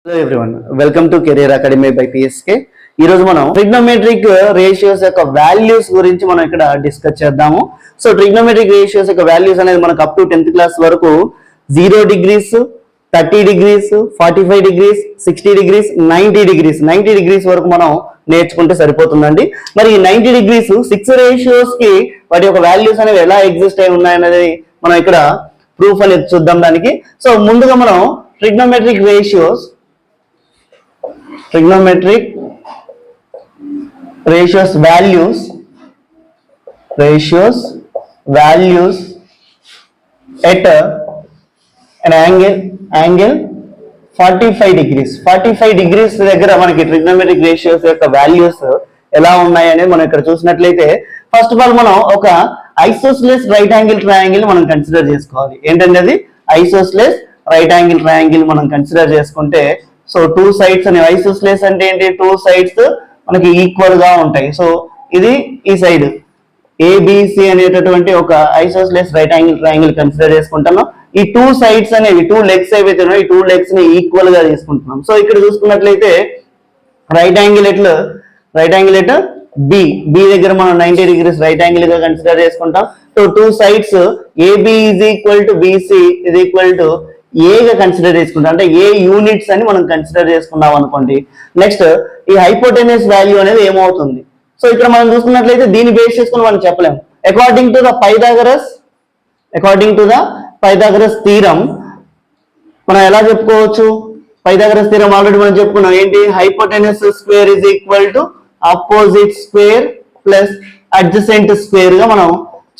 Hello everyone, welcome to career academy by PSK. ఈ రోజు మనం ట్రిగ్నోమెట్రిక్ రేషియోస్ యొక్క వాల్యూస్ గురించి మనం ఇక్కడ డిస్కస్ చేద్దాము. సో ట్రిగ్నోమెట్రిక్ రేషియోస్ యొక్క వాల్యూస్ అనేది మనకు అప్ టు 10th క్లాస్ వరకు 0 degrees, 30 degrees, 45 degrees, 60 degrees, 90 degrees, 90 degrees వరకు మనం నేర్చుకుంటే సరిపోతుందండి. మరి ఈ 90 degrees 6 రేషియోస్ కి వాటి యొక్క వాల్యూస్ అనేవి ఎలా ఎగ్జిస్ట్ అయి ఉన్నాయనేది మనం ఇక్కడ ప్రూఫ్ అనేది చూద్దాం దానికి. సో ముందుగా మనం trigonometric ratios values at an angle 45 degrees. 45 degrees దగ్గర మనకి ట్రిగ్నోమెట్రిక్ రేషియోస్ యొక్క వాల్యూస్ ఎలా ఉన్నాయని మనం ఇక్కడ చూసినట్లయితే ఫస్ట్ ఆఫ్ ఆల్ మనం ఒక ఐసోస్లెస్ రైట్ యాంగిల్ ట్రయాంగిల్ మనం కన్సిడర్ చేసుకోవాలి. ఏంటంటే అది ఐసోస్లెస్ రైట్ యాంగిల్ ట్రయాంగిల్ మనం కన్సిడర్ చేసుకుంటే, సో టూ సైడ్స్ అనేవి ఐసోస్లెస్ అంటే ఏంటి, టూ సైడ్స్ మనకి ఈక్వల్ గా ఉంటాయి. సో ఇది ఈ సైడ్ ఏబిసి అనేటటువంటి ఒక isosceles right angle triangle consider చేసుకుంటున్నాం. ఈ టూ సైడ్స్ అనేవి టూ లెగ్స్ ఏవైతే ఉన్నాయో ఈ టూ లెగ్స్ ని ఈక్వల్ గా తీసుకుంటున్నాం. సో ఇక్కడ చూసుకున్నట్లయితే రైట్ యాంగిల్ ఎట్ బి దగ్గర మనం 90 degrees రైట్ యాంగిల్ గా కన్సిడర్ చేసుకుంటాం. So two sides AB is equal to BC is equal to ఏగా కన్సిడర్ చేసుకుంటాం, అంటే ఏ యూనిట్స్ అని మనం కన్సిడర్ చేసుకున్నాం అనుకోండి. నెక్స్ట్ ఈ హైపోటెనస్ వాల్యూ అనేది ఏమవుతుంది. సో ఇక్కడ మనం చూసుకున్నట్లయితే దీన్ని బేస్ చేసుకుని మనం చెప్పలేము. According to the Pythagoras theorem మనం ఎలా చెప్పుకోవచ్చు. పైథాగరస్ థీరం ఆల్రెడీ మనం చెప్పుకున్నాం. ఏంటి, hypotenuse square is equal to opposite square plus adjacent square గా మనం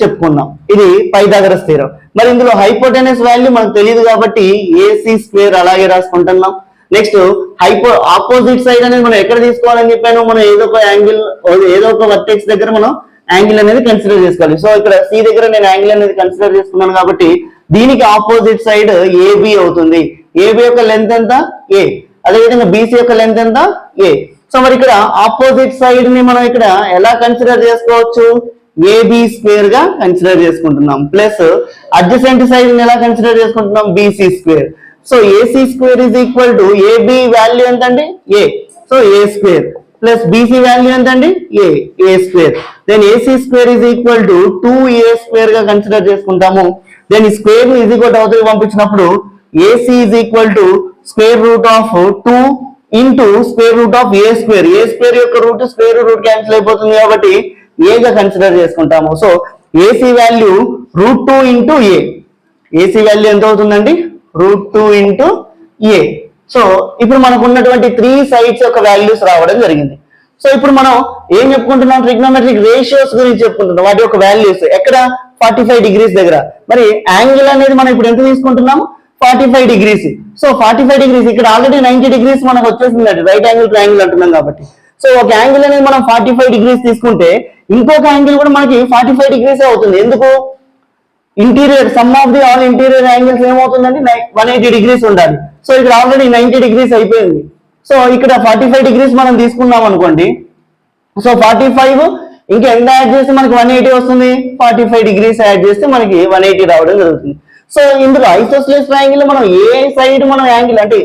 చెప్పుకున్నాం. ఇది పైథాగరస్ థీరం. మరి ఇందులో హైపోటెనస్ వాల్యూ మనకు తెలియదు కాబట్టి ఏసీ స్క్వేర్ అలాగే రాసుకుంటున్నాం. నెక్స్ట్ ఆపోజిట్ సైడ్ అనేది మనం ఎక్కడ తీసుకోవాలని చెప్పాను, మనం ఏదో ఒక వర్టెక్స్ దగ్గర మనం యాంగిల్ అనేది కన్సిడర్ చేసుకోవాలి. సో ఇక్కడ సి దగ్గర నేను యాంగిల్ అనేది కన్సిడర్ చేసుకున్నాను కాబట్టి దీనికి ఆపోజిట్ సైడ్ ఏబి అవుతుంది. ఏబి యొక్క లెంత్ ఎంత, ఏ. అదేవిధంగా బీసీ యొక్క లెంత్ ఎంత, ఏ. సో మరి ఇక్కడ ఆపోజిట్ సైడ్ ని మనం ఇక్కడ ఎలా కన్సిడర్ చేసుకోవచ్చు, ఏబి స్క్వేర్ గా కన్సిడర్ చేసుకుంటున్నాం. ప్లస్ అడ్జసెంట్ సైడ్ ని ఎలా కన్సిడర్ చేసుకుంటున్నాం, BC square. So AC square is equal to AB value ఎంత అండి, A. So A square plus BC value ఎంత అండి, A square. Then AC square is equal to 2a square గా consider చేసుకుంటాము. Then ఈ స్క్వేర్ ని is equal to అవతలకి పంపించినప్పుడు AC is equal to square root of 2 into square root of A square. A square యొక్క root square root cancel అయిపోతుంది కాబట్టి ఏగా కన్సిడర్ చేసుకుంటాము. సో ఏసీ వాల్యూ √2 ఇంటూ ఏ. ఏసీ వాల్యూ ఎంత అవుతుందండి, √2 ఇంటూ ఏ. సో ఇప్పుడు మనకు ఉన్నటువంటి 3 సైడ్స్ యొక్క వాల్యూస్ రావడం జరిగింది. సో ఇప్పుడు మనం ఏం చెప్పుకుంటున్నాం, ట్రిగ్నోమెట్రిక్ రేషియోస్ గురించి చెప్పుకుంటున్నాం. వాటి యొక్క వాల్యూస్ ఎక్కడ, 45 degrees దగ్గర. మరి యాంగిల్ అనేది మనం ఇప్పుడు ఎంత తీసుకుంటున్నాం, 45 degrees. సో 45 degrees ఇక్కడ ఆల్రెడీ 90 degrees మనకు వచ్చేసిందండి, రైట్ యాంగిల్ ట్రయాంగిల్ అంటున్నాం కాబట్టి. సో ఒక యాంగిల్ అనేది మనం 45 degrees తీసుకుంటే ఇంకొక యాంగిల్ కూడా మనకి 45 degrees అవుతుంది. ఎందుకు, interior some of the all interior angles ఏమవుతుందండి 180 degrees ఉండాలి. సో ఇక్కడ ఆల్రెడీ 90 degrees అయిపోయింది. సో ఇక్కడ 45 degrees మనం తీసుకున్నాం అనుకోండి. సో 45 ఇంకా ఎంత యాడ్ చేస్తే మనకి 180 వస్తుంది. 45 degrees యాడ్ చేస్తే మనకి 180 రావడం జరుగుతుంది. సో ఇందులో ఐసోస్లెస్ ట్రయాంగిల్ మనం ఏ సైడ్ మనం యాంగిల్ అంటే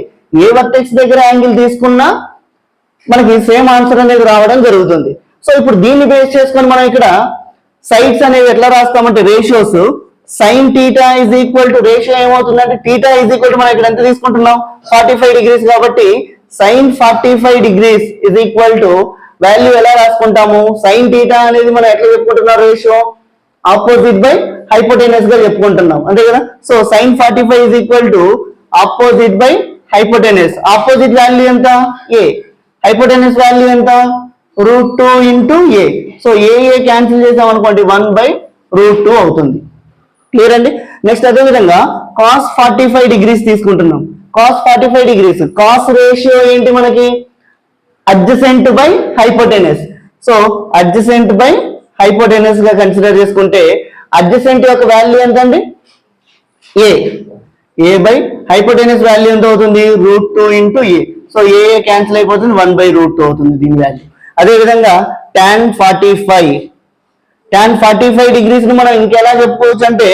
ఏ వర్టెక్స్ దగ్గర యాంగిల్ తీసుకున్నా మనకి సేమ్ ఆన్సర్ అనేది రావడం జరుగుతుంది. సో ఇప్పుడు దీన్ని బేస్ చేసుకొని మనం ఇక్కడ సైడ్స్ అనేవి ఎట్లా రాస్తామంటే ratios sine theta is equal to ratio ఏమవుతుందంటే టీటా ఇజ్ ఈక్వల్ టు మనం ఇక్కడ ఎంత తీసుకుంటున్నాం 45 degrees కాబట్టి sine 45 degrees is equal to value ఎలా రాసుకుంటాము, సైన్ టీటా అనేది మనం ఎట్లా చెప్పుకుంటున్నాం, రేషియో ఆపోజిట్ బై హైపోటెనస్ గా చెప్పుకుంటున్నాం, అంతే కదా. So sine 45 is equal to opposite by hypotenuse. Opposite value ఎంత, ఏ. హైపోటెనస్ వాల్యూ ఎంత, √2 into A. So A cancel చేసాం అనుకోండి 1/√2 అవుతుంది. క్లియర్ అండి. నెక్స్ట్ అదే విధంగా కాస్ 45 degrees తీసుకుంటున్నాం. కాస్ 45 degrees కాస్ రేషియో ఏంటి మనకి, adjacent by hypotenuse. So adjacent by hypotenuse గా కన్సిడర్ చేసుకుంటే అడ్జసెంట్ యొక్క వాల్యూ ఎంత అండి, ఏ బై హైపోటెనస్ వాల్యూ ఎంత అవుతుంది, √2 into A. So A cancel అయిపోతుంది 1/√2 అవుతుంది దీని వాల్యూ. అదే విధంగా tan 45 degrees ని మనం ఇంకెలా చెప్పుకోవచ్చు అంటే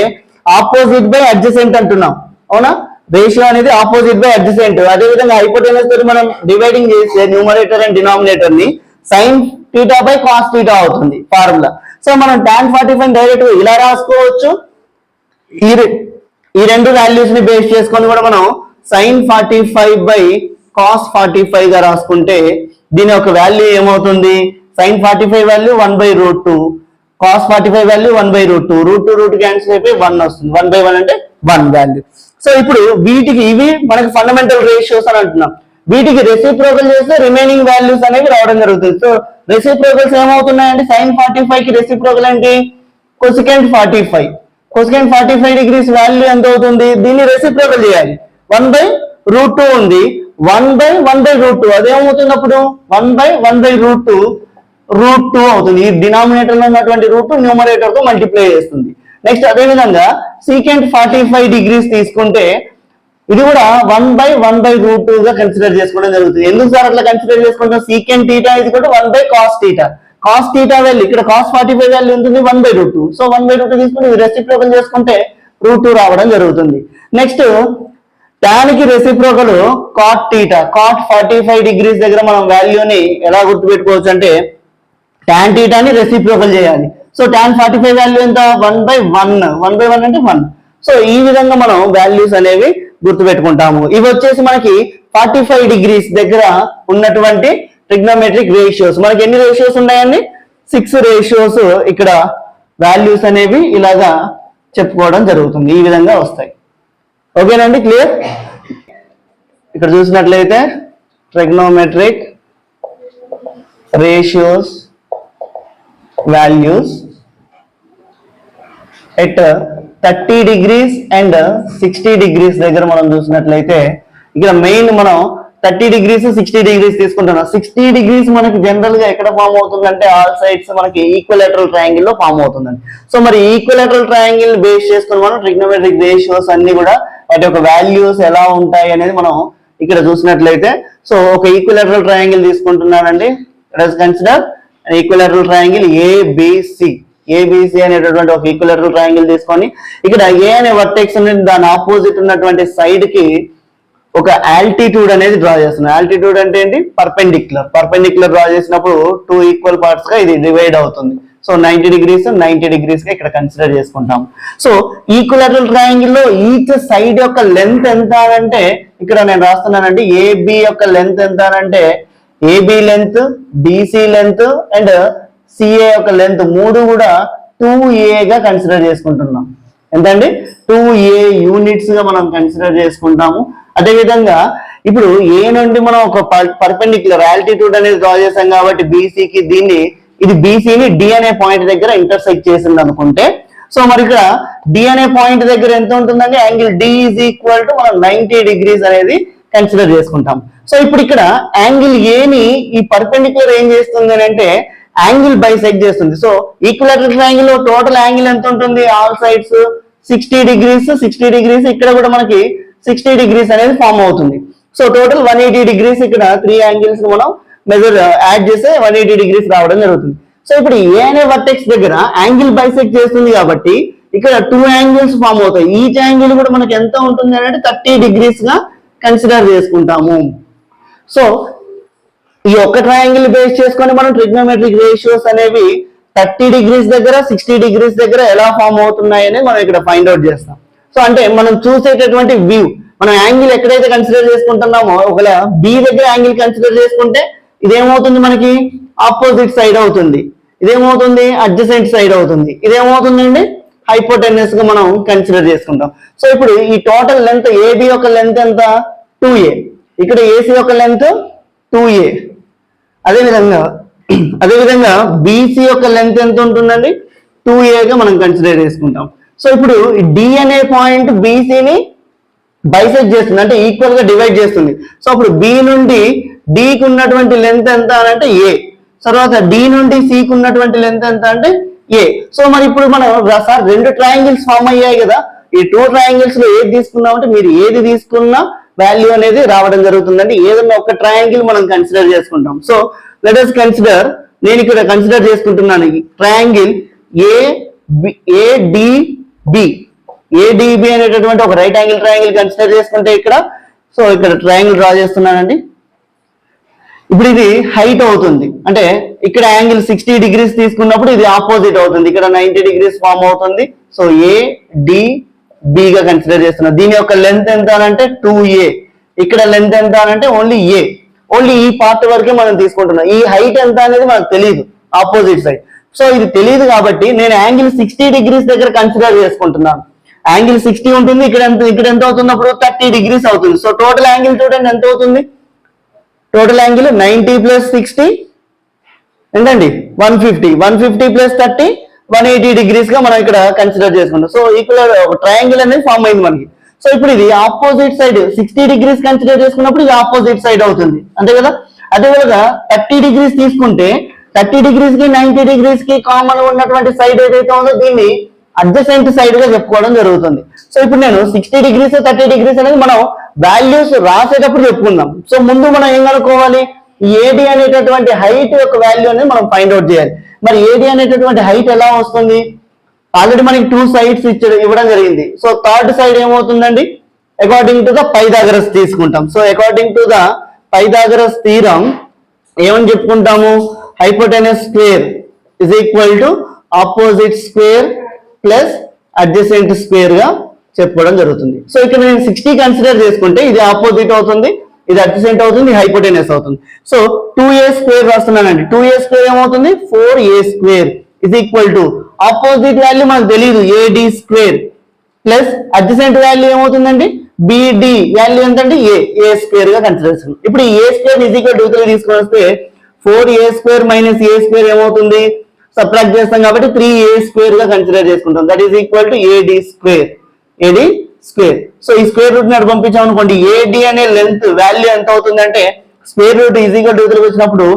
ఆపోజిట్ బై అడ్జసెంట్ అంటున్నాం, అవునా. రేషియో అనేది ఆపోజిట్ బై అడ్జసెంట్. అదే విధంగా హైపోటెనస్ తోటి మనం డివైడింగ్ చేస్తే న్యూమరేటర్ అండ్ డినామినేటర్ ని sin θ బై cos θ అవుతుంది ఫార్ములా. సో మనం tan 45 డైరెక్ట్ ఇలా రాసుకోవచ్చు. ఈ రెండు వాల్యూస్ ని బేస్ చేసుకొని కూడా మనం sin 45 బై cos 45 గా రాసుకుంటే దీని యొక్క వాల్యూ ఏమవుతుంది? sin 45 value 1/√2, cos 45 value 1/√2, root cancel అయిపోయి 1 వస్తుంది. 1/1 అంటే 1 వాల్యూ. సో ఇప్పుడు వీటికి ఇవి మనకి ఫండమెంటల్ రేషియోస్ అని అంటున్నాం. వీటికి రెసిప్రోకల్ చేస్తే రిమైనింగ్ వాల్యూస్ అనేవి రావడం జరుగుతుంది. సో రెసిప్రోకల్స్ ఏమవుతున్నాయంటే sin 45 కి రెసిప్రోకల్ ఏంటి? cosecant 45. cosecant 45 డిగ్రీస్ వాల్యూ ఎంత అవుతుంది? దీన్ని రెసిప్రోకల్ చేయాలి. 1/√2 ఉంది, 1/1/√2 అదేమవుతుంది అప్పుడు? 1/1/√2 √2 అవుతుంది. ఈ డినామినేటర్ లో ఉన్నటువంటి రూట్ న్యూమరేటర్ తో మల్టిప్లై చేస్తుంది. నెక్స్ట్ అదే విధంగా secant 45 డిగ్రీస్ తీసుకుంటే ఇది కూడా 1/1/√2 గా కన్సిడర్ చేసుకోవడం జరుగుతుంది. ఎందుకు సార్ అట్లా కన్సిడర్ చేసుకుంటాం? secant θ ఇది కూడా 1/cos θ. cos θ వాల్యూ ఇక్కడ cos 45 వాల్యూ ఉంటుంది 1/√2. సో 1/√2 తీసుకుని రెసిప్రోకల్ చేసుకుంటే √2 రావడం జరుగుతుంది. నెక్స్ట్ tan కి రెసిప్రోకల్ cot θ. cot 45 డిగ్రీస్ దగ్గర మనం వాల్యూని ఎలా గుర్తుపెట్టుకోవచ్చు అంటే tan θ ని రెసిప్రోకల్ చేయాలి. సో tan 45 వాల్యూ ఎంత? 1/1. 1/1 అంటే 1. సో ఈ విధంగా మనం వాల్యూస్ అనేవి గుర్తుపెట్టుకుంటాము. ఇవి వచ్చేసి మనకి 45 డిగ్రీస్ దగ్గర ఉన్నటువంటి ట్రిగ్నోమెట్రిక్ రేషియోస్. మనకి ఎన్ని రేషియోస్ ఉన్నాయండి? 6 రేషియోస్ ఇక్కడ వాల్యూస్ అనేవి ఇలాగా చెప్పుకోవడం జరుగుతుంది. ఈ విధంగా వస్తాయి. ఓకేనండి, క్లియర్? ఇక్కడ చూసినట్లయితే trigonometric ratios values at 30 degrees and 60 degrees దగ్గర మనం చూసినట్లయితే ఇక్కడ మెయిన్ మనం 30 డిగ్రీస్ 60 డిగ్రీస్ తీసుకుంటున్నాం. 60 డిగ్రీస్ మనకి జనరల్ గా ఎక్కడ ఫామ్ అవుతుందంటే ఆల్ సైడ్స్ మనకి ఈక్వలేటరల్ ట్రయాంగిల్ లో ఫామ్ అవుతుందండి. సో మరి ఈక్వలేటరల్ ట్రయాంగిల్ బేస్ చేసుకుని మనం ట్రిగ్నోమెట్రిక్ రేషియోస్ అన్ని కూడా వాటి యొక్క వాల్యూస్ ఎలా ఉంటాయి అనేది మనం ఇక్కడ చూసినట్లయితే, సో ఒక ఈక్వలేటరల్ ట్రయాంగిల్ తీసుకుంటున్నానండి. కన్సిడర్ ఈక్వలేటరల్ ట్రయాంగిల్ ABC అనేటటువంటి ఒక ఈక్వలేటరల్ ట్రయాంగిల్ తీసుకొని ఇక్కడ ఏ అనే వర్టెక్స్ అనేది దాని ఆపోజిట్ ఉన్నటువంటి సైడ్ కి ఒక ఆల్టిట్యూడ్ అనేది డ్రా చేస్తున్నాం. ఆల్టిట్యూడ్ అంటే ఏంటి? పర్పెండిక్యులర్ డ్రా చేసినప్పుడు 2 ఈక్వల్ పార్ట్స్ గా ఇది డివైడ్ అవుతుంది. సో 90 డిగ్రీస్ 90 డిగ్రీస్ గా ఇక్కడ కన్సిడర్ చేసుకుంటాం. సో ఈక్వలేటరల్ ట్రయాంగిల్ లో ఈచ్ సైడ్ యొక్క లెంత్ ఎంత అంటే ఇక్కడ నేను రాస్తున్నానండి. AB యొక్క లెంత్ ఎంత అంటే AB length, BC length and CA యొక్క లెంత్ మూడు కూడా 2A గా కన్సిడర్ చేసుకుంటున్నాం. ఎంతండి? 2A యూనిట్స్ గా మనం కన్సిడర్ చేసుకుంటాము. అదే విధంగా ఇప్పుడు ఏ నుండి మనం ఒక పర్పెండిక్యులర్ ఆల్టిట్యూడ్ అనేది డ్రా చేసాం కాబట్టి BCకి ఇది BCని D అనే పాయింట్ దగ్గర ఇంటర్సెక్ట్ చేసింది అనుకుంటే, సో మరి ఇక్కడ D అనే పాయింట్ దగ్గర ఎంత ఉంటుందండి? Angle D is equal to మనం 90 డిగ్రీస్ అనేది కన్సిడర్ చేసుకుంటాం. సో ఇప్పుడు ఇక్కడ యాంగిల్ ఏని ఈ పర్పెండిక్యులర్ ఏం చేస్తుంది అని అంటే యాంగిల్ బైసెక్ట్ చేస్తుంది. సో ఈక్వలేటరల్ ట్రయాంగిల్ లో టోటల్ యాంగిల్ ఎంత ఉంటుంది? ఆల్ సైడ్స్ 60 డిగ్రీస్ ఇక్కడ కూడా మనకి 60 డిగ్రీస్ అనేది ఫామ్ అవుతుంది. సో టోటల్ 180 డిగ్రీస్ ఇక్కడ 3 యాంగిల్స్ మనం యాడ్ చేస్తే 180 డిగ్రీస్ రావడం జరుగుతుంది. సో ఇప్పుడు ఏ అనే వర్టెక్స్ దగ్గర యాంగిల్ బైసెక్ట్ చేస్తుంది కాబట్టి ఇక్కడ 2 యాంగిల్స్ ఫామ్ అవుతాయి. ఈచ్ యాంగిల్ కూడా మనకి ఎంత ఉంటుంది అంటే 30 డిగ్రీస్ గా కన్సిడర్ చేసుకుంటాము. సో ఈ ఒక్క ట్రయాంగిల్ బేస్ చేసుకొని మనం ట్రిగ్నోమెట్రిక్ రేషియోస్ అనేవి 30 డిగ్రీస్ దగ్గర 60 డిగ్రీస్ దగ్గర ఎలా ఫామ్ అవుతున్నాయి అనేది మనం ఇక్కడ ఫైండ్ అవుట్ చేస్తాం. సో అంటే మనం చూసేటటువంటి వ్యూ, మనం యాంగిల్ ఎక్కడైతే కన్సిడర్ చేసుకుంటున్నామో ఒకవేళ B దగ్గర యాంగిల్ కన్సిడర్ చేసుకుంటే ఇదేమవుతుంది? మనకి ఆపోజిట్ సైడ్ అవుతుంది. ఇదేమవుతుంది? అడ్జసెంట్ సైడ్ అవుతుంది. ఇదేమవుతుందండి? హైపోటెనస్ గా మనం కన్సిడర్ చేసుకుంటాం. సో ఇప్పుడు ఈ టోటల్ లెంత్ AB యొక్క లెంత్ ఎంత? 2A. ఇక్కడ AC యొక్క లెంత్ 2A. అదేవిధంగా BC యొక్క లెంత్ ఎంత ఉంటుందండి? 2A గా మనం కన్సిడర్ చేసుకుంటాం. సో ఇప్పుడు D అనే పాయింట్ BCని బైసెక్ట్ చేస్తుంది, అంటే ఈక్వల్ గా డివైడ్ చేస్తుంది. సో అప్పుడు B నుండి D కి ఉన్నటువంటి లెంత్ ఎంత అని అంటే A. తర్వాత D నుండి C కి ఉన్నటువంటి లెంత్ ఎంత అంటే A. సో మరి ఇప్పుడు మనం సార్ 2 ట్రయాంగిల్స్ ఫామ్ అయ్యాయి కదా, ఈ 2 ట్రయాంగిల్స్ లో ఏది తీసుకున్నామంటే మీరు ఏది తీసుకున్నా వాల్యూ అనేది రావడం జరుగుతుందండి. ఏదన్నా ఒక ట్రయాంగిల్ మనం కన్సిడర్ చేసుకుంటాం. సో లెట్ us కన్సిడర్, నేను ఇక్కడ కన్సిడర్ చేసుకుంటున్నాను ట్రయాంగిల్ ADB. ఏడిబి అనేటటువంటి ఒక రైట్ యాంగిల్ ట్రయాంగిల్ కన్సిడర్ చేసుకుంటే ఇక్కడ, సో ఇక్కడ ట్రయాంగిల్ డ్రా చేస్తున్నానండి. ఇప్పుడు ఇది హైట్ అవుతుంది, అంటే ఇక్కడ యాంగిల్ 60 degrees తీసుకున్నప్పుడు ఇది ఆపోజిట్ అవుతుంది, ఇక్కడ 90 degrees ఫామ్ అవుతుంది. సో ADB గా కన్సిడర్ చేస్తున్నా. దీని యొక్క లెంత్ ఎంత అంటే 2A, ఇక్కడ లెంత్ ఎంత అంటే ఓన్లీ ఈ పార్ట్ వరకే మనం తీసుకుంటున్నాం. ఈ హైట్ ఎంత అనేది మనకు తెలియదు ఆపోజిట్ సైడ్. సో ఇది తెలియదు కాబట్టి నేను యాంగిల్ 60 degrees దగ్గర కన్సిడర్ చేసుకుంటున్నాను. యాంగిల్ 60 ఉంటుంది, ఇక్కడ ఎంత అవుతుంది అప్పుడు 30 degrees అవుతుంది. సో టోటల్ యాంగిల్ చూడండి ఎంత అవుతుంది, టోటల్ యాంగిల్ 90 + 60 ఎంతండి 150 + 30 180 degrees గా మనం ఇక్కడ కన్సిడర్ చేసుకుంటాం. సో ఈక్వల్ ఒక ట్రయాంగిల్ అనేది ఫామ్ అయింది మనకి. సో ఇప్పుడు ఇది ఆపోజిట్ సైడ్ 60 degrees కన్సిడర్ చేసుకున్నప్పుడు ఇది ఆపోజిట్ సైడ్ అవుతుంది అంతే కదా. అదేవిధంగా 30 degrees తీసుకుంటే 30 degrees కి 90 degrees కి కామన్ ఉన్నటువంటి సైడ్ ఏదైతే ఉందో దీన్ని అడ్జసెంట్ సైడ్ గా చెప్పుకోవడం జరుగుతుంది. సో ఇప్పుడు నేను 60 degrees 30 degrees అనేది మనం వాల్యూస్ రాసేటప్పుడు చెప్పుకుందాం. సో ముందు మనం ఏం కనుక్కోవాలి, ఏడి అనేటటువంటి హైట్ యొక్క వాల్యూ అనేది మనం ఫైండ్ అవుట్ చేయాలి. మరి ఏడి అనేటటువంటి హైట్ ఎలా వస్తుంది, ఆల్రెడీ మనకి 2 sides ఇవ్వడం జరిగింది. సో థర్డ్ సైడ్ ఏమవుతుందండి, అకార్డింగ్ టు ద పైథాగరస్ తీసుకుంటాం. So according to the Pythagoras theorem ఏమని చెప్పుకుంటాము, hypotenuse square is equal to opposite square plus adjacent square గా చెప్పుకోవడం జరుగుతుంది. సో ఇక్కడ నేను 60 కన్సిడర్ చేసుకుంటే ఇది ఆపోజిట్ అవుతుంది, ఇది అడ్జసెంట్ అవుతుంది, హైపోటెనస్ అవుతుంది. So 2A square రాస్తున్నానండి. 2A square ఏమవుతుంది 4A square is equal to opposite value మనకు తెలియదు AD square plus adjacent value ఏమవుతుందండి BD వాల్యూ ఎంతండి A స్క్వేర్ గా కన్సిడర్ చేస్తాం. ఇప్పుడు A square is equal to తీసుకొని వస్తే 4A square minus A square ఏమవుతుంది, సబ్ట్రాక్ట్ చేస్తాం కాబట్టి 3A స్క్వేర్ గా కన్సిడర్ చేసుకుంటాం. That is equal to AD square. So ఈ స్క్వేర్ రూట్ ని అటు పంపించాం అనుకోండి, AD అనే లెంత్ వాల్యూ ఎంత అవుతుంది అంటే square root is equal to వచ్చినప్పుడు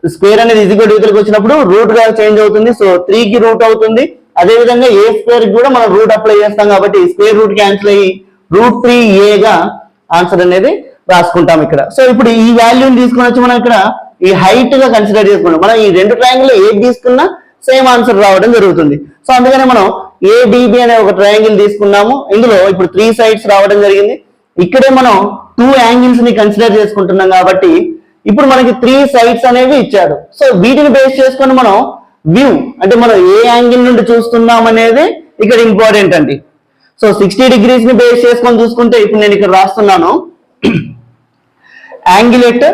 స్క్వేర్ అనేది ఈజ్ ఈక్వల్ టు వచ్చినప్పుడు రూట్ గా చేంజ్ అవుతుంది. సో 3 కి రూట్ అవుతుంది. అదే విధంగా A స్క్వేర్ కి కూడా మనం రూట్ అప్లై చేస్తాం కాబట్టి స్క్వేర్ రూట్ క్యాన్సిల్ అయ్యి √3A గా ఆన్సర్ అనేది రాసుకుంటాం ఇక్కడ. సో ఇప్పుడు ఈ వాల్యూని తీసుకొని వచ్చి మనం ఇక్కడ ఈ హైట్ గా కన్సిడర్ చేసుకుంటాం. మనం ఈ రెండు ట్రయాంగిల్ ఏది తీసుకున్నా సేమ్ ఆన్సర్ రావడం జరుగుతుంది. సో అందుకనే మనం ADB అనే ఒక ట్రయాంగిల్ తీసుకున్నాము. ఇందులో ఇప్పుడు 3 sides రావడం జరిగింది. ఇక్కడే మనం 2 angles ని కన్సిడర్ చేసుకుంటున్నాం కాబట్టి ఇప్పుడు మనకి 3 sides అనేవి ఇచ్చాడు. సో వీటిని బేస్ చేసుకొని మనం వ్యూ అంటే మనం ఏ యాంగిల్ నుండి చూస్తున్నాం అనేది ఇక్కడ ఇంపార్టెంట్ అండి. సో 60 degrees ని బేస్ చేసుకొని చూసుకుంటే ఇప్పుడు నేను ఇక్కడ రాస్తున్నాను యాంగిల్ ఎట్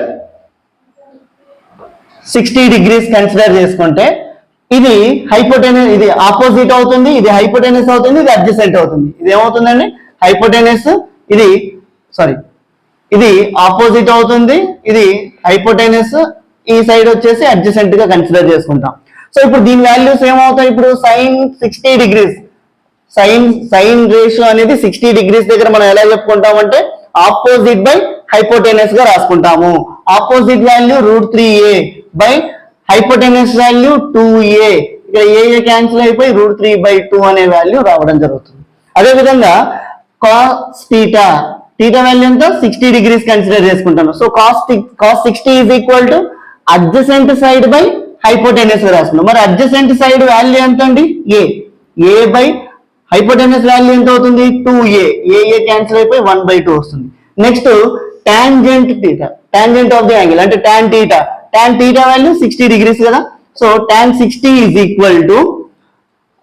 60 degrees కన్సిడర్ చేసుకుంటే ఇది హైపోటెనస్, ఇది ఆపోజిట్ అవుతుంది, ఇది హైపోటెనస్ అవుతుంది, ఇది అడ్జసెంట్ అవుతుంది. ఇది ఏమవుతుందండి హైపోటెనస్, ఇది ఆపోజిట్ అవుతుంది, ఇది హైపోటెనస్, ఈ సైడ్ వచ్చేసి అడ్జసెంట్ గా కన్సిడర్ చేసుకుంటాం. సో ఇప్పుడు దీని వాల్యూస్ ఏమవుతాయి, ఇప్పుడు sin 60 degrees సైన్ రేషియో అనేది 60 degrees దగ్గర మనం ఎలా చెప్పుకుంటామంటే ఆపోజిట్ బై హైపోటెనస్ గా రాసుకుంటాము. Opposite value √3A by hypotenuse value 2A. ఇక్కడ A క్యాన్సిల్ అయిపోయి √3/2 అనే వాల్యూ రావడం జరుగుతుంది. అదే విధంగా cos θ వాల్యూ ఎంత 60 degrees కన్సిడర్ చేసుకుంటాను. So cos 60 is equal to adjacent side by hypotenuse రాసుకున్నాం. మరి అడ్జసెంట్ సైడ్ వాల్యూ ఎంత అండి A బై హైపోటెనస్ వాల్యూ ఎంత అవుతుంది 2A. A క్యాన్సిల్ అయిపోయి 1/2 వస్తుంది. Next tangent of the angle అంటే tan θ వాల్యూ 60 degrees కదా. So tan 60 is equal to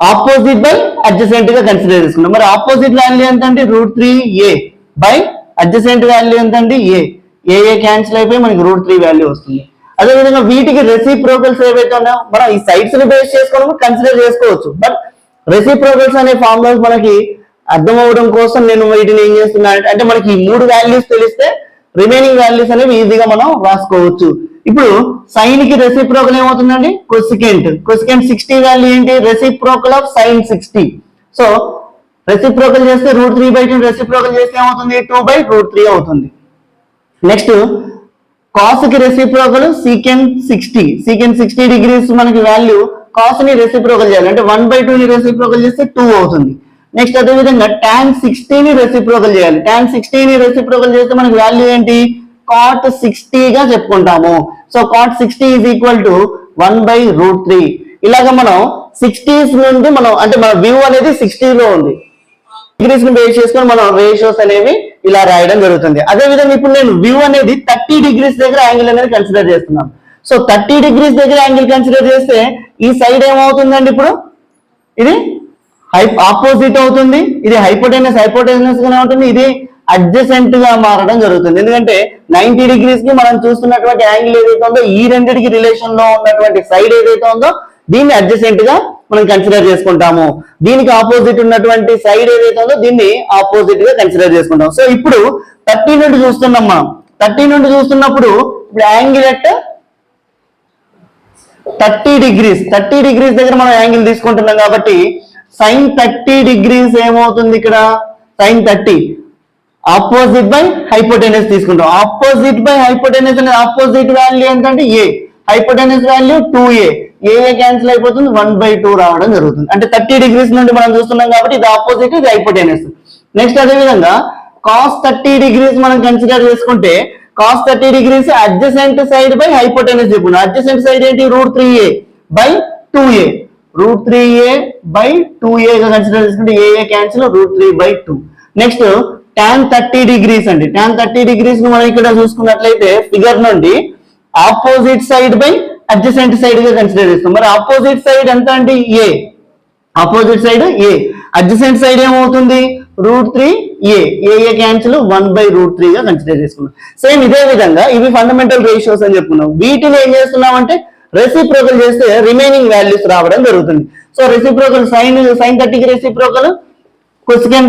opposite by adjacent గా కన్సిడర్ చేసుకున్నాం. మరి ఆపోజిట్ వాల్యూ ఎంత అంటే √3A బై అడ్జసెంట్ వాల్యూ ఎంత అండి A క్యాన్సిల్ అయిపోయి మనకి √3 వాల్యూ వస్తుంది. అదేవిధంగా వీటికి రెసిప్రోకల్స్ ఏవైతే ఉన్నాయో మనం ఈ సైడ్స్ ని బేస్ చేసుకొని కన్సిడర్ చేసుకోవచ్చు. బట్ రెసిప్రోకల్స్ అనే ఫార్ములాస్ మనకి అర్థం అవ్వడం కోసం నేను వీటిని ఏం చేస్తున్నాను అంటే మనకి ఈ 3 వాల్యూస్ తెలిస్తే రిమైనింగ్ వాల్యూస్ అనేవి ఈజీగా మనం రాసుకోవచ్చు. ఇప్పుడు సైన్ కి రెసిప్రోకల్ ఏమవుతుందండి కొసికెంట్ 60 వాల్యూ ఏంటి reciprocal of sin 60. So reciprocal చేస్తే √3/2 రెసిప్రోకల్ చేస్తే ఏమవుతుంది 2/√3 అవుతుంది. నెక్స్ట్ కాస్ కి రెసిప్రోకల్ సీకెంట్ 60 degrees మనకి వాల్యూ కాస్ ని రెసిప్రోకల్ చేయాలి అంటే 1/2 ని రెసిప్రోకల్ చేస్తే 2 అవుతుంది. నెక్స్ట్ అదే విధంగా tan 60 ని రెసిప్రోకల్ చేయాలి. tan 60 ని రెసిప్రోకల్ చేస్తే మనకి వాల్యూ ఏంటి cot 60 గా చెప్పుకుంటాము. So cot 60 is equal to 1/√3. ఇలాగా మనం 60s నుండి మనం అంటే మన వ్యూ అనేది 60 లో ఉంది. డిగ్రీస్ ని బేస్ చేసుకొని మనం రేషియోస్ అనేవి ఇలా రాయడం జరుగుతుంది. అదే విధంగా ఇప్పుడు నేను వ్యూ అనేది 30 డిగ్రీస్ దగ్గర యాంగిల్ అనేది కన్సిడర్ చేస్తున్నాను. సో 30 డిగ్రీస్ దగ్గర యాంగిల్ కన్సిడర్ చేస్తే ఈ సైడ్ ఏమవుతుందండి, ఇప్పుడు ఇది ఆపోజిట్ అవుతుంది, ఇది హైపోటెనస్ గానే ఉంటుంది, ఇది అడ్జసెంట్ గా మారడం జరుగుతుంది. ఎందుకంటే 90 డిగ్రీస్ కి మనం చూస్తున్నటువంటి యాంగిల్ ఏదైతే ఉందో ఈ రెండింటికి రిలేషన్ లో ఉన్నటువంటి సైడ్ ఏదైతే ఉందో దీన్ని అడ్జసెంట్ గా మనం కన్సిడర్ చేసుకుంటాము. దీనికి ఆపోజిట్ ఉన్నటువంటి సైడ్ ఏదైతే ఉందో దీన్ని ఆపోజిట్ గా కన్సిడర్ చేసుకుంటాం. సో ఇప్పుడు 30 నుండి చూస్తున్నాం మనం. 30 నుండి చూస్తున్నప్పుడు ఇప్పుడు యాంగిల్ అట్ 30 డిగ్రీస్ దగ్గర మనం యాంగిల్ తీసుకుంటున్నాం కాబట్టి sin 30 డిగ్రీస్ ఏమవుతుంది, ఇక్కడ sin 30 ఆపోజిట్ బై హైపోటెనస్ తీసుకుంటాం. ఆపోజిట్ బై హైపోటెనస్ అనేది ఆపోజిట్ వాల్యూ ఏంటంటే ఏ, హైపోటెనస్ వాల్యూ 2a, ఏ క్యాన్సిల్ అయిపోతుంది, 1/2 రావడం జరుగుతుంది. అంటే 30 డిగ్రీస్ నుండి మనం చూస్తున్నాం కాబట్టి ఇది ఆపోజిట్, ఇది హైపోటెనస్. నెక్స్ట్ అదే విధంగా cos 30 డిగ్రీస్ మనం కన్సిడర్ చేసుకుంటే cos 30 degrees adjacent side by hypotenuse చెప్పుకున్నాం. అడ్జసెంట్ సైడ్ ఏంటి, √3a by 2a, √3a by 2a గా కన్సిడర్ చేసుకుంటే ఏ క్యాన్సిల్, √3/2. నెక్స్ట్ tan 30 డిగ్రీస్ అండి. tan 30 డిగ్రీస్ ను మనం ఇక్కడ చూసుకున్నట్లయితే ఫిగర్ నుండి opposite side by adjacent side గా కన్సిడర్ చేస్తాం. మరి ఆపోజిట్ సైడ్ ఎంత అంటే ఏ, ఆపోజిట్ సైడ్ ఏ, అడ్జసెంట్ సైడ్ ఏమవుతుంది, √3a, ఏ క్యాన్సిల్ 1/√3 గా కన్సిడర్ చేసుకున్నాం. సేమ్ ఇదే విధంగా ఇవి ఫండమెంటల్ రేషియోస్ అని చెప్పుకున్నాం. వీటిని ఏం చేస్తున్నాం అంటే రెసిప్రోకల్ చేస్తే రిమైనింగ్ వాల్యూస్ రావడం జరుగుతుంది. సో రెసిప్రోకల్ sin 30 కి రెసిప్రోకల్ cosecant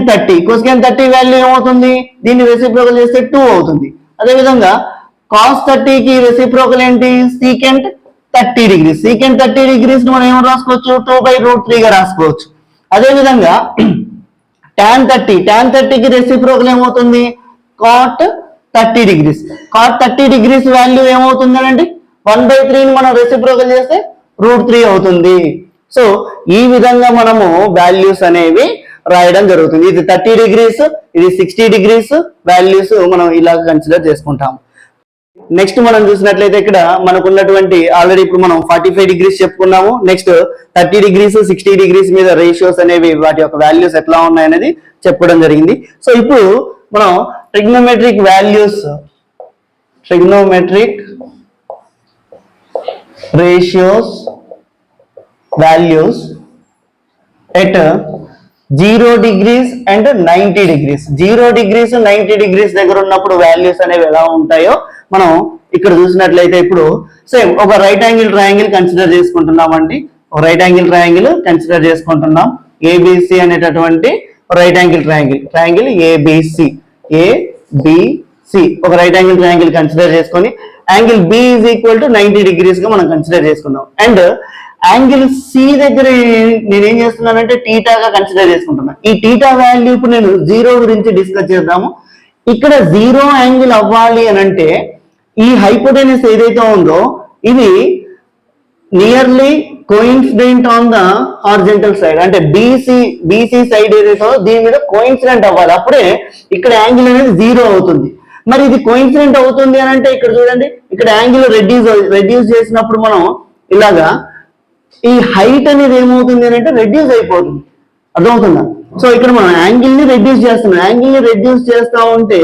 30 వాల్యూ ఏమవుతుంది, దీన్ని రెసిప్రోకల్ చేస్తే 2 అవుతుంది. అదే విధంగా cos 30 కి రెసిప్రోకల్ ఏంటి, secant 30 డిగ్రీస్. secant 30 డిగ్రీస్ ను మనం ఏం రాసుకోవచ్చు, 2/√3 గా రాసుకోవచ్చు. అదే విధంగా tan 30 కి రెసిప్రోకల్ ఏమవుతుంది, cot 30 degrees. cot 30 degrees value ఏమవుతుంది అంటే 1/3 ని మనం రెసిప్రోకల్ చేస్తే √3 అవుతుంది. సో ఈ విధంగా మనము వాల్యూస్ అనేవి రాయడం జరుగుతుంది. ఇది 30 డిగ్రీస్, ఇది 60 డిగ్రీస్ వాల్యూస్ మనం ఇలా కన్సిడర్ చేసుకుంటాం. నెక్స్ట్ మనం చూసినట్లయితే ఇక్కడ మనకు ఉన్నటువంటి ఆల్రెడీ ఇప్పుడు మనం 45 డిగ్రీస్ చెప్పుకున్నాము. నెక్స్ట్ 30 డిగ్రీస్ 60 డిగ్రీస్ మీద రేషియోస్ అనేవి వాటి యొక్క వాల్యూస్ ఎట్లా ఉన్నాయనేది చెప్పడం జరిగింది. సో ఇప్పుడు మనం trigonometric ratios values at 0 degrees and 90 degrees. 0 degrees 90 degrees దగ్గర ఉన్నప్పుడు వాల్యూస్ అనేవి ఎలా ఉంటాయో మనం ఇక్కడ చూసినట్లయితే ఇప్పుడు సేమ్ ఒక రైట్ యాంగిల్ ట్రయాంగిల్ కన్సిడర్ చేసుకుంటున్నామండి. ఒక రైట్ యాంగిల్ ట్రయాంగిల్ కన్సిడర్ చేసుకుంటున్నాం. ABC అనేటటువంటి రైట్ యాంగిల్ ట్రయాంగిల్ ABC ఒక రైట్ యాంగిల్ ట్రయాంగిల్ కన్సిడర్ చేసుకొని యాంగిల్ B = 90 డిగ్రీస్ గా మనం కన్సిడర్ చేసుకున్నాం. అండ్ యాంగిల్ సి దగ్గర నేనేం చేస్తున్నానంటే టీటాగా కన్సిడర్ చేసుకుంటున్నా. ఈ టీటా వాల్యూ ఇప్పుడు నేను 0 గురించి డిస్కస్ చేద్దాము. ఇక్కడ 0 యాంగిల్ అవ్వాలి అని అంటే ఈ హైపోటెనస్ ఏదైతే ఉందో ఇది nearly coincident on the horizontal side, అంటే బీసీ సైడ్ ఏదైతే దీని మీద కోయిన్సిడెంట్ అవ్వాలి, అప్పుడే ఇక్కడ యాంగిల్ అనేది 0 అవుతుంది. మరి ఇది కోయిన్సిడెంట్ అవుతుంది అని అంటే ఇక్కడ చూడండి, ఇక్కడ యాంగిల్ రెడ్యూస్ చేసినప్పుడు మనం ఇలాగా ఈ హైట్ అనేది ఏమవుతుంది అని అంటే రెడ్యూస్ అయిపోతుంది. అర్థమవుతుందా? సో ఇక్కడ మనం యాంగిల్ ని రెడ్యూస్ చేస్తున్నాం. యాంగిల్ ని రెడ్యూస్ చేస్తా ఉంటే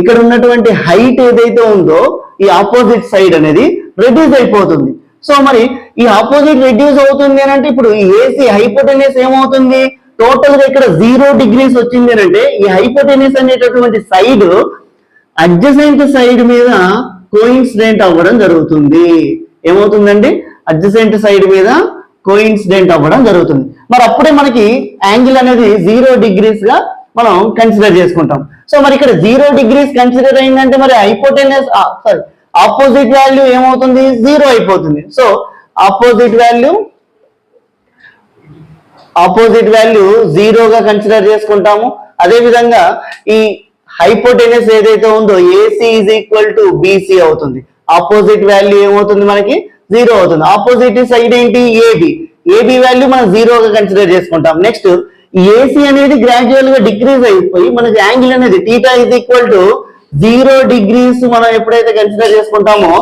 ఇక్కడ ఉన్నటువంటి హైట్ ఏదైతే ఉందో ఈ ఆపోజిట్ సైడ్ అనేది రెడ్యూస్ అయిపోతుంది. సో మరి ఈ ఆపోజిట్ రెడ్యూస్ అవుతుంది అని అంటే ఇప్పుడు ఈ ఏసీ హైపోటెనస్ ఏమవుతుంది, టోటల్ గా ఇక్కడ 0 డిగ్రీస్ వచ్చింది అని అంటే ఈ హైపోటెనస్ అనేటటువంటి సైడ్ అడ్జసెంట్ సైడ్ మీద కోయిన్సిడెంట్ అవ్వడం జరుగుతుంది. ఏమవుతుందండి, అడ్జసెంట్ సైడ్ మీద కోయిన్సిడెంట్ అవ్వడం జరుగుతుంది. మరి అప్పుడే మనకి యాంగిల్ అనేది 0 డిగ్రీస్ గా మనం కన్సిడర్ చేసుకుంటాం. సో మరి ఇక్కడ 0 డిగ్రీస్ కన్సిడర్ అయిందంటే మరి హైపోటెనస్ ఆపోజిట్ వాల్యూ ఏమవుతుంది, 0 అయిపోతుంది. సో ఆపోజిట్ వాల్యూ 0 గా కన్సిడర్ చేసుకుంటాము. అదే విధంగా ఈ హైపోటెనస్ ఏదైతే ఉందో AC = BC అవుతుంది. ఆపోజిట్ వాల్యూ ఏమవుతుంది, మనకి 0 అవుతుంది. ఆపోజిట్ సైడ్ ఏంటి, AB వాల్యూ మనం 0 గా కన్సిడర్ చేసుకుంటాం. నెక్స్ట్ AC అనేది గ్రాడ్యువల్ గా డిక్రీజ్ అయిపోయి మనకి యాంగిల్ అనేది θ = 0 డిగ్రీస్ మనం ఎప్పుడైతే కన్సిడర్ చేసుకుంటామో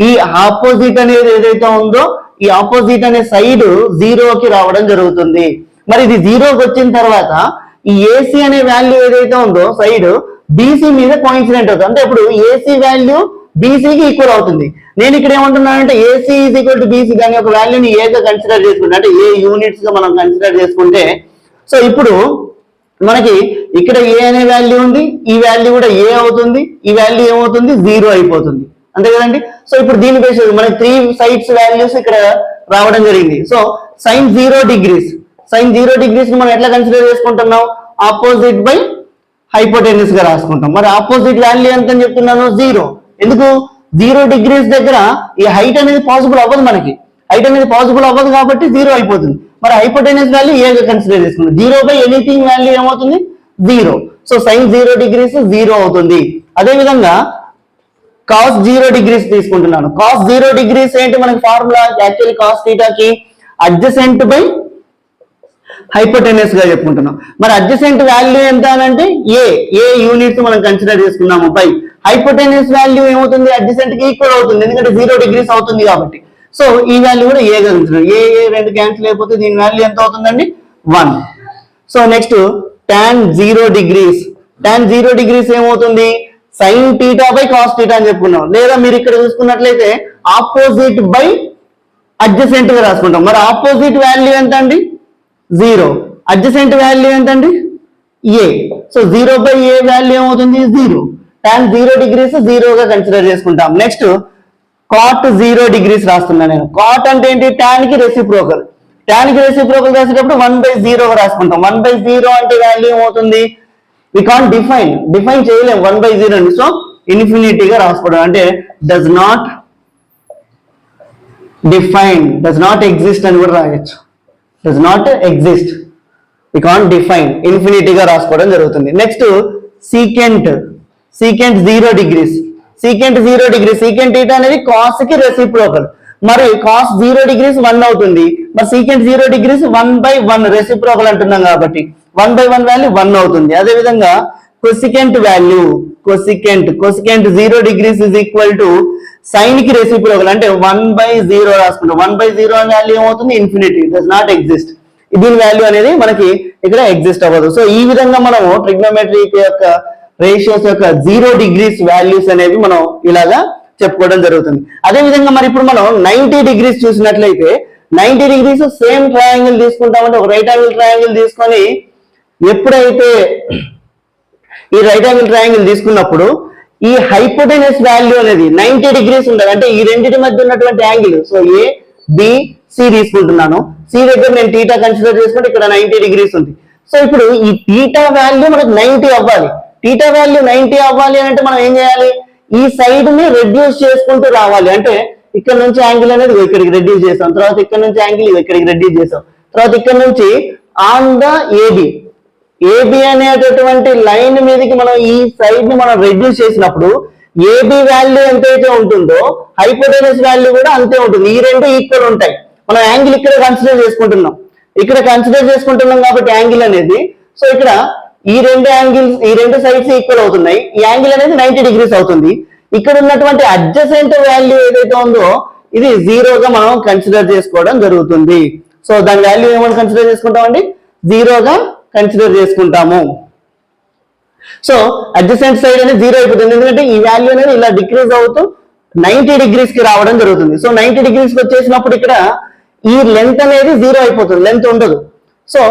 ఈ ఆపోజిట్ అనేది ఏదైతే ఉందో ఈ ఆపోజిట్ అనే సైడ్ 0కి రావడం జరుగుతుంది. మరి ఇది 0కి వచ్చిన తర్వాత ఈ ఏసీ అనే వాల్యూ ఏదైతే ఉందో సైడ్ బీసీ మీద కోఇన్సిడెంట్ అవుతుంది. అంటే ఇప్పుడు ఏసీ వాల్యూ బీసీకి ఈక్వల్ అవుతుంది. నేను ఇక్కడ ఏమంటున్నానంటే AC is equal to BC దాని యొక్క వాల్యూని ఏగా కన్సిడర్ చేసుకుంటే అంటే ఏ యూనిట్స్ గా మనం కన్సిడర్ చేసుకుంటే సో ఇప్పుడు మనకి ఇక్కడ ఏ అనే వాల్యూ ఉంది, ఈ వాల్యూ కూడా ఏ అవుతుంది, ఈ వాల్యూ ఏమవుతుంది 0 అయిపోతుంది అంతే కదండి. సో ఇప్పుడు దీని బేస్ మనకి 3 సైడ్స్ వాల్యూస్ ఇక్కడ రావడం జరిగింది. సో sin 0 డిగ్రీస్ ని మనం ఎట్లా కన్సిడర్ చేసుకుంటున్నాం, ఆపోజిట్ బై హైపోటెన్యూస్ గా రాసుకుంటాం. మరి ఆపోజిట్ వాల్యూ ఎంత అని చెప్తున్నాను 0. ఎందుకు 0 డిగ్రీస్ దగ్గర ఈ హైట్ అనేది పాసిబుల్ అవ్వదు, మనకి హైట్ అనేది పాసిబుల్ అవ్వదు కాబట్టి 0 అయిపోతుంది. మరి హైపోటెన్యూస్ వాల్యూ ఏగా కన్సిడర్ చేసుకుంటాం. 0 బై ఎనీథింగ్ వాల్యూ ఏమవుతుంది 0. సో sin 0 డిగ్రీస్ 0 అవుతుంది. అదే విధంగా cos 0 డిగ్రీస్ తీసుకుంటున్నాను. cos 0 డిగ్రీస్ ఏంటి మనకి ఫార్ములా, యాక్చువల్లీ cos థీటాకి అడ్జసెంట్ బై హైపోటెన్యూస్ గా చెప్పుకుంటున్నాం. మరి అడ్జసెంట్ వాల్యూ ఎంత అంటే ఏ యూనిట్స్ మనం కన్సిడర్ చేసుకున్నాము బై హైపోటెన్యూస్ వాల్యూ ఏమవుతుంది అడ్జసెంట్ కి ఈక్వల్ అవుతుంది, ఎందుకంటే 0 డిగ్రీస్ అవుతుంది కాబట్టి. సో ఈ వాల్యూ కూడా ఏ గా కన్సిడర్, ఏ రెండు క్యాన్సిల్ అయిపోతే దీని వాల్యూ ఎంత అవుతుందండి 1. సో నెక్స్ట్ tan 0 డిగ్రీస్ ఏమవుతుంది sin θ బై cos θ అని చెప్పుకున్నాం. లేదా మీరు ఇక్కడ చూసుకున్నట్లయితే ఆపోజిట్ బై అడ్జసెంట్ గా రాసుకుంటాం. మరి ఆపోజిట్ వాల్యూ ఎంత అండి 0, అడ్జసెంట్ వాల్యూ ఎంతండి ఏ. సో 0 బై ఏ వాల్యూ ఏమవుతుంది 0. tan 0 డిగ్రీస్ 0 గా కన్సిడర్ చేసుకుంటాం. నెక్స్ట్ cot 0 డిగ్రీస్ రాస్తున్నా నేను. cot అంటే ఏంటి tan కి రెసిప్రోకల్ రాసేటప్పుడు 1/0 గా రాసుకుంటాం. 1/0 అంటే వాల్యూ ఏమవుతుంది, వి కాంట్ డిఫైన్ చేయలేం 1/0 అని. సో ఇన్ఫినిటీగా రాసుకోవడం అంటే డస్ నాట్ ఎగ్జిస్ట్ అని కూడా రాయొచ్చు. does not exist, we can't define, ఇన్ఫినిటీగా రాసుకోవడం జరుగుతుంది. నెక్స్ట్ secant 0 డిగ్రీస్, secant θ అనేది cos కి రెసిప్రోకల్. మరి cos 0 డిగ్రీస్ 1 అవుతుంది. మరి secant 0 డిగ్రీస్ 1/1 రెసిప్రోకల్ అంటున్నాం కాబట్టి 1/1 వాల్యూ 1 అవుతుంది. అదే విధంగా cosecant 0 degrees is equal to sin కి రెసిప్రోకల్ అంటే 1/0 రాసుకుంటాం. 1/0 అనే వాల్యూ ఏమవుతుంది ఇన్ఫినిటీ, డస్ నాట్ ఎగ్జిస్ట్. దీని వాల్యూ అనేది మనకి ఇక్కడ ఎగ్జిస్ట్ అవ్వదు. సో ఈ విధంగా మనము ట్రిగ్నోమెట్రీ యొక్క రేషియోస్ యొక్క 0 డిగ్రీస్ వాల్యూస్ అనేవి మనం ఇలాగా చెప్పుకోవడం జరుగుతుంది. అదే విధంగా మరి ఇప్పుడు మనం 90 డిగ్రీస్ చూసినట్లయితే 90 డిగ్రీస్ సేమ్ ట్రయాంగిల్ తీసుకుంటామంటే ఒక రైట్ యాంగిల్ ట్రయాంగిల్ తీసుకొని ఎప్పుడైతే ఈ రైట్ యాంగిల్ ట్రయాంగిల్ తీసుకున్నప్పుడు ఈ హైపోటెన్యూస్ వాల్యూ అనేది 90 డిగ్రీస్ ఉండాలి. అంటే ఈ రెండింటి మధ్య ఉన్నటువంటి angle. So A B C తీసుకుంటున్నాను. సి దగ్గర నేను θ కన్సిడర్ చేసుకుంటే ఇక్కడ 90 డిగ్రీస్ ఉంది. సో ఇప్పుడు ఈ θ వాల్యూ మనకు 90 అవ్వాలి. θ వాల్యూ 90 అవ్వాలి అంటే మనం ఏం చేయాలి, ఈ సైడ్ ని రెడ్యూస్ చేసుకుంటూ రావాలి. అంటే ఇక్కడ నుంచి యాంగిల్ అనేది ఇక్కడికి రెడ్యూస్ చేసాం, తర్వాత ఇక్కడ నుంచి యాంగిల్ ఇక్కడికి రెడ్యూస్ చేసాం, తర్వాత ఇక్కడ నుంచి ఆన్ ద ఏబి అనేటటువంటి లైన్ మీదకి మనం ఈ సైడ్ ని మనం రెడ్యూస్ చేసినప్పుడు ఏబి వాల్యూ ఎంతైతే ఉంటుందో హైపోటెన్యూస్ వాల్యూ కూడా అంతే ఉంటుంది. ఈ రెండు ఈక్వల్ ఉంటాయి. మనం యాంగిల్ ఇక్కడ కన్సిడర్ చేసుకుంటున్నాం కాబట్టి యాంగిల్ అనేది, సో ఇక్కడ ఈ రెండు సైడ్స్ ఈక్వల్ అవుతున్నాయి. ఈ యాంగిల్ అనేది 90 డిగ్రీస్ అవుతుంది. ఇక్కడ ఉన్నటువంటి అడ్జసెంట్ వాల్యూ ఏదైతే ఉందో ఇది 0 గా మనం కన్సిడర్ చేసుకోవడం జరుగుతుంది. సో దాని వాల్యూ ఏమని కన్సిడర్ చేసుకుంటామండి 0 గా కన్సిడర్ చేసుకుంటాము. సో అడ్జసెంట్ సైడ్ అనేది 0 అయిపోతుంది, ఎందుకంటే ఈ వాల్యూ అనేది ఇలా డిక్రీజ్ అవుతూ 90 డిగ్రీస్ కి రావడం జరుగుతుంది. సో 90 డిగ్రీస్ కి వచ్చేసినప్పుడు ఇక్కడ ఈ లెంత్ అనేది 0 అయిపోతుంది, లెంత్ ఉండదు. సో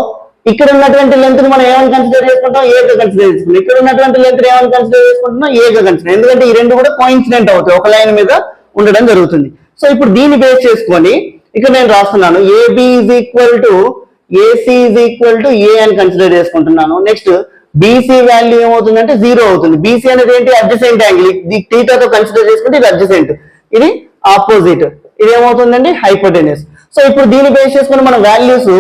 ఇక్కడ ఉన్నటువంటి లెంత్ ని మనం ఏమని కన్సిడర్ చేసుకుంటాం ఏగా కన్సిడర్ చేసుకుంటాం. ఇక్కడ ఉన్నటువంటి లెంత్ ఏమని కన్సిడర్ చేసుకుంటున్నాం ఏగా కన్సిడర్, ఎందుకంటే ఈ రెండు కూడా కోఇన్సిడెంట్ అవుతాయి, ఒక లైన్ మీద ఉండడం జరుగుతుంది. సో ఇప్పుడు దీన్ని బేస్ చేసుకొని ఇక్కడ నేను రాస్తున్నాను AB is equal to AC is equal to A అని కన్సిడర్ చేసుకుంటున్నాను. నెక్స్ట్ బీసీ వాల్యూ ఏమవుతుందంటే 0 అవుతుంది. బీసీ అనేది ఏంటి అడ్జసెంట్ యాంగిల్, ఇది థీటాతో కన్సిడర్ చేసుకుంటే ఇది అడ్జసెంట్, ఇది ఆపోజిట్, ఇది ఏమవుతుందండి హైపోటెన్యూస్. సో ఇప్పుడు దీన్ని బేస్ చేసుకుని మన వాల్యూస్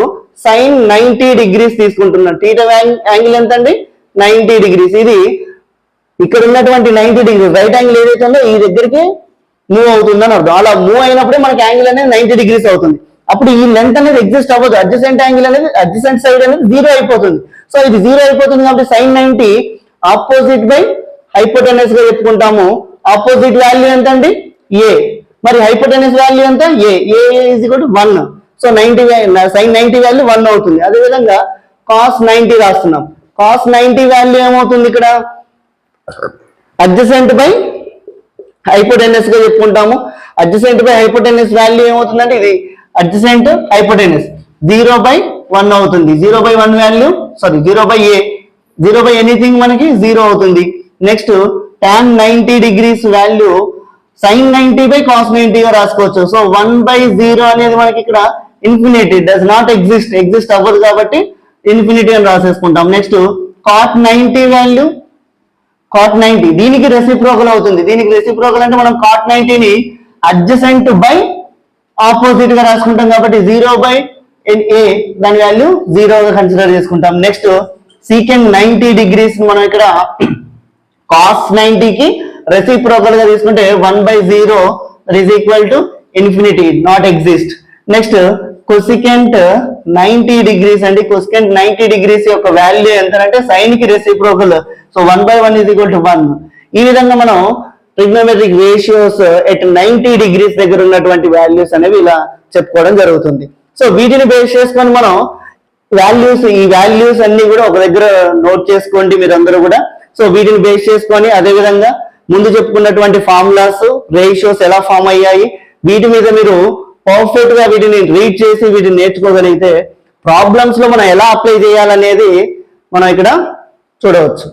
sin 90 డిగ్రీస్ తీసుకుంటున్నాం. థీటా యాంగిల్ ఎంత అండి 90 డిగ్రీస్. ఇది ఇక్కడ ఉన్నటువంటి 90 డిగ్రీస్ రైట్ యాంగిల్ ఏదైతే ఉందో ఈ దగ్గరికి మూవ్ అవుతుందని అర్థం. అలా మూవ్ అయినప్పుడే మనకి యాంగిల్ అనేది 90 డిగ్రీస్ అవుతుంది. అప్పుడు ఈ లెంత్ అనేది ఎగ్జిస్ట్ అవ్వదు, అడ్జసెంట్ యాంగిల్ అనేది అడ్జసెంట్ సైడ్ అనేది 0 అయిపోతుంది. సో ఇది 0 అయిపోతుంది కాబట్టి sin 90 ఆపోజిట్ బై హైపోటెన్యూస్ గా చెప్పుకుంటాము. ఆపోజిట్ వాల్యూ ఎంత అండి ఏ, మరి హైపోటెన్యూస్ వాల్యూ ఎంత A is equal to 1. So sin 90 వాల్యూ 1 అవుతుంది. అదేవిధంగా cos 90 రాస్తున్నాం. cos 90 వాల్యూ ఏమవుతుంది ఇక్కడ అడ్జసెంట్ బై హైపోటెనస్ గా చెప్పుకుంటాము. అడ్జసెంట్ బై హైపోటెనస్ వాల్యూ ఏమవుతుందంటే ఇది అడ్జసెంట్ హైపోటెనస్ 0/1 అవుతుంది. 0/1 వాల్యూ 0/a ఎనీథింగ్ మనకి 0 అవుతుంది. Next tan 90 degrees value sin 90 by cos 90 గా రాసుకోవచ్చు. సో 1/0 అనేది మనకి ఇక్కడ ఇన్ఫినిటీ డస్ నాట్ ఎగ్జిస్ట్ అవ్వదు కాబట్టి ఇన్ఫినిటీ అని రాసేసుకుంటాం. నెక్స్ట్ cot 90 వాల్యూ cot 90 దీనికి రెసిప్రోకల్ అవుతుంది. దీనికి రెసిప్రోకల్ అంటే మనం cot 90 ని అడ్జసెంట్ బై ఆపోజిట్ గా రాసుకుంటాం కాబట్టి 0/a దాని వాల్యూ 0 గా కన్సిడర్ చేసుకుంటాం. నెక్స్ట్ secant 90 డిగ్రీస్ మనం ఇక్కడ cos 90 కి రెసిప్రోకల్ గా తీసుకుంటే 1/0 is equal to infinity not exist. Next cosecant 90 degrees అండి. cosecant 90 డిగ్రీస్ యొక్క వాల్యూ ఎంత అంటే sin కి reciprocal. So 1/1 is equal to 1. ఈ విధంగా మనం ట్రిగ్నోమెట్రిక్ రేషియోస్ ఎట్ 90 డిగ్రీస్ దగ్గర ఉన్నటువంటి వాల్యూస్ అనేవి ఇలా చెప్పుకోవడం జరుగుతుంది. సో వీటిని బేస్ చేసుకొని మనం ఈ వాల్యూస్ అన్ని కూడా ఒక దగ్గర నోట్ చేసుకోండి మీరందరూ కూడా. సో వీటిని బేస్ చేసుకొని అదే విధంగా ముందు చెప్పుకున్నటువంటి ఫార్ములాస్ రేషియోస్ ఎలా ఫామ్ అయ్యాయి వీటి మీద మీరు పర్ఫెక్ట్ గా వీటిని రీడ్ చేసి వీటిని నేర్చుకోగలిగితే ప్రాబ్లమ్స్ లో మనం ఎలా అప్లై చేయాలనేది మనం ఇక్కడ చూడవచ్చు.